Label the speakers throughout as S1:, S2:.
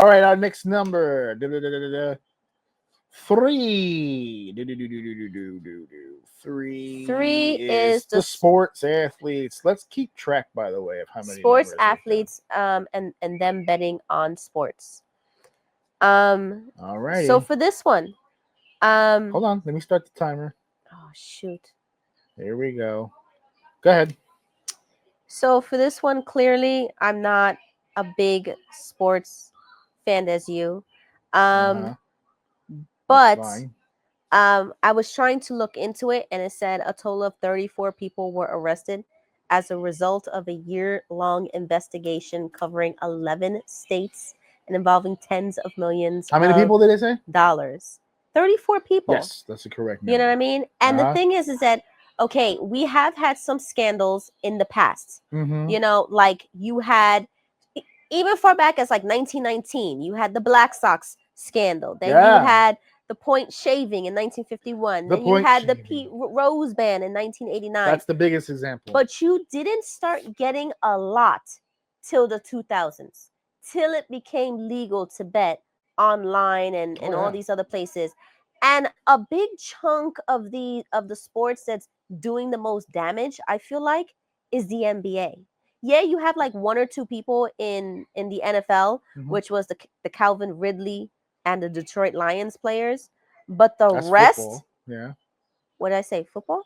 S1: All right, our next number. 3. 3 is the sports athletes. Let's keep track, by the way, of how many
S2: sports
S1: numbers we have.
S2: athletes and them betting on sports.
S1: All right.
S2: So for this one,
S1: hold on, let me start the timer.
S2: Oh shoot.
S1: Here we go. Go ahead.
S2: So for this one, clearly I'm not a big sports fan as you. But I was trying to look into it, and it said a total of 34 people were arrested as a result of a year-long investigation covering 11 states and involving tens of millions.
S1: How many people did it say?
S2: Dollars. 34 people.
S1: Yes, that's the correct number.
S2: You know what I mean? And the thing is that, okay, we have had some scandals in the past.
S1: Mm-hmm.
S2: You know, like you had, even far back as like 1919, you had the Black Sox scandal. Then you had the point shaving in 1951. Then you had the Pete Rose ban in 1989.
S1: That's the biggest example.
S2: But you didn't start getting a lot till the 2000s, till it became legal to bet online and all these other places. And a big chunk of the sports that's doing the most damage, I feel like, is the NBA. Yeah, you have like one or two people in the NFL, which was the Calvin Ridley and the Detroit Lions players, but that's rest.
S1: Football. Yeah.
S2: What did I say? Football?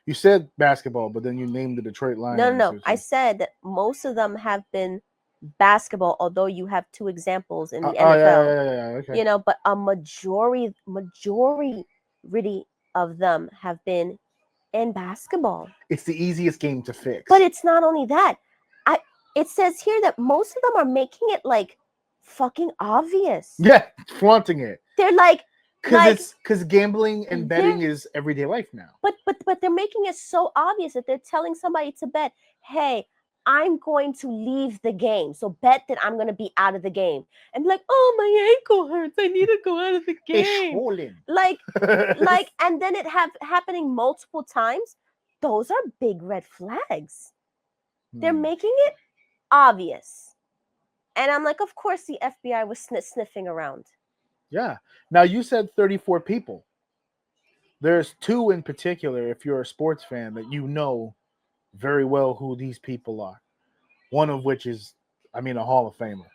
S1: You said basketball, but then you named the Detroit Lions.
S2: No. I said that most of them have been basketball, although you have two examples in the NFL.
S1: Okay.
S2: You know, but a majority of them have been in basketball.
S1: It's the easiest game to fix.
S2: But it's not only that. It says here that most of them are making it like fucking obvious.
S1: Yeah, flaunting it.
S2: They're like,
S1: because gambling and betting is everyday life now.
S2: But they're making it so obvious that they're telling somebody to bet, hey, I'm going to leave the game. So bet that I'm going to be out of the game. And be like, oh, my ankle hurts. I need to go out of the game.
S1: It's swollen.
S2: Like, and then it happening multiple times. Those are big red flags. They're making it obvious. And I'm like, of course the FBI was sniffing around.
S1: Yeah. Now, you said 34 people. There's two in particular, if you're a sports fan, that you know very well who these people are. One of which is, a Hall of Famer,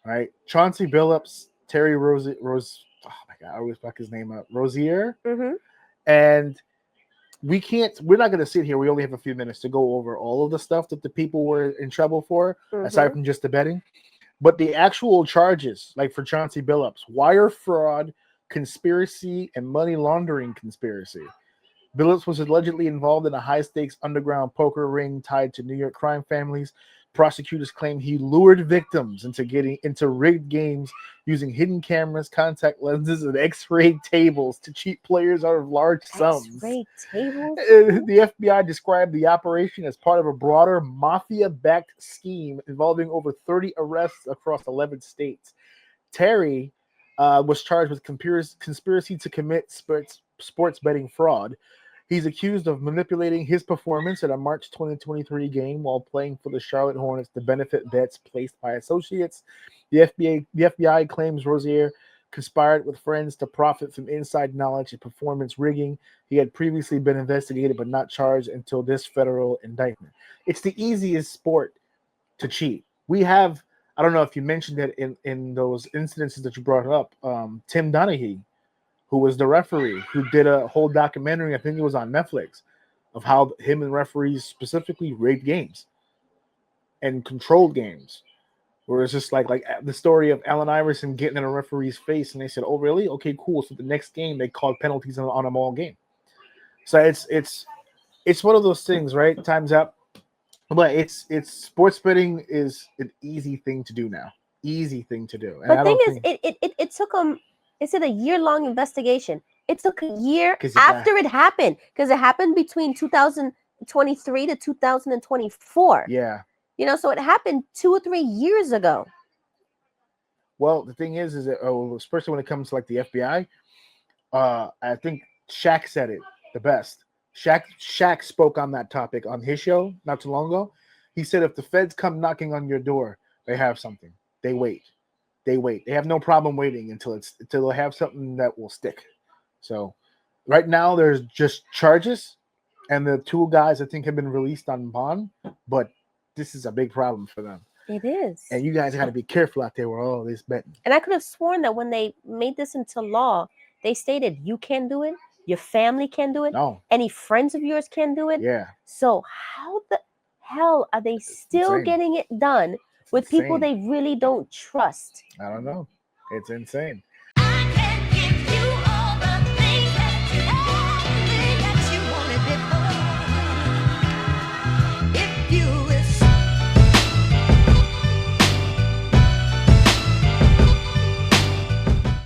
S1: right? Chauncey Billups, Terry Rose. Oh my God, I always fuck his name up. Rozier.
S2: Mm-hmm.
S1: And we're not going to sit here. We only have a few minutes to go over all of the stuff that the people were in trouble for, aside from just the betting. But the actual charges, like for Chauncey Billups, wire fraud, conspiracy, and money laundering conspiracy. Billups was allegedly involved in a high-stakes underground poker ring tied to New York crime families. Prosecutors claim he lured victims into getting into rigged games using hidden cameras, contact lenses, and X-ray tables to cheat players out of large sums.
S2: X-ray tables?
S1: The FBI described the operation as part of a broader mafia-backed scheme involving over 30 arrests across 11 states. Terry was charged with conspiracy to commit sports betting fraud. He's accused of manipulating his performance at a March 2023 game while playing for the Charlotte Hornets to benefit bets placed by associates. The FBI claims Rozier conspired with friends to profit from inside knowledge of performance rigging. He had previously been investigated but not charged until this federal indictment. It's the easiest sport to cheat. We have, I don't know if you mentioned it in those incidences that you brought up, Tim Donaghy, who was the referee, who did a whole documentary, I think it was on Netflix, of how him and referees specifically rigged games and controlled games. Where it's just like the story of Allen Iverson getting in a referee's face, and they said, "Oh, really? Okay, cool." So the next game, they called penalties on them all game. So it's one of those things, right? Time's up. But it's sports betting is an easy thing to do now. Easy thing to do.
S2: And it took them. It's a year-long investigation. It took a year after it happened, because it happened between 2023 to 2024.
S1: Yeah.
S2: You know, so it happened 2 or 3 years ago.
S1: Well, the thing is that especially when it comes to like the FBI, I think Shaq said it the best. Shaq spoke on that topic on his show not too long ago. He said if the feds come knocking on your door, they have something. They wait. they wait. They have no problem waiting until they have something that will stick. So right now there's just charges, and the 2 guys I think have been released on bond, but this is a big problem for them.
S2: It is.
S1: And you guys got to be careful out there with all this betting.
S2: And I could have sworn that when they made this into law, they stated you can do it, your family can do it,
S1: No.
S2: any friends of yours can do it.
S1: Yeah.
S2: So how the hell are they still
S1: insane.
S2: getting it done with people
S1: insane.
S2: they really don't trust?
S1: I don't know. It's insane.